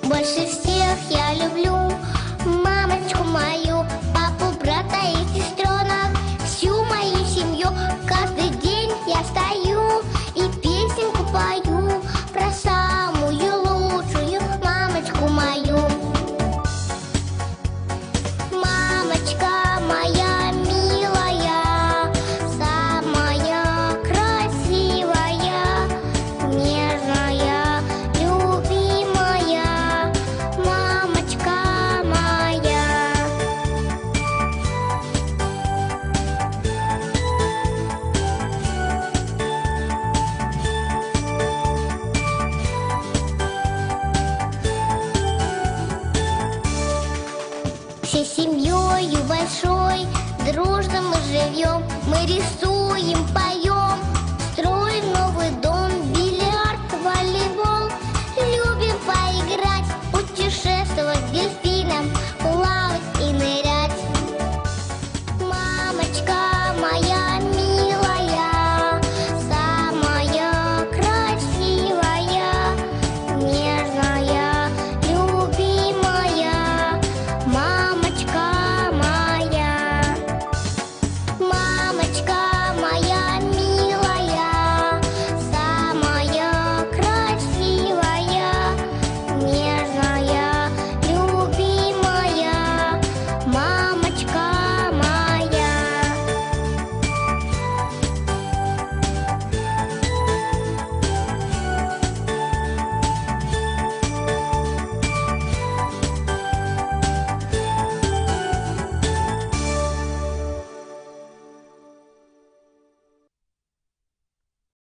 Больше всех я люблю мамочку мою, папу, брата и сестренок, всю мою семью. Каждый день я встаю и песенку пою про самую лучшую мамочку мою. Мамочка моя милая, самая красивая, нежная, любимая, мамочка моя. Всей семьей большой дружно мы живем, мы рисуем, поем.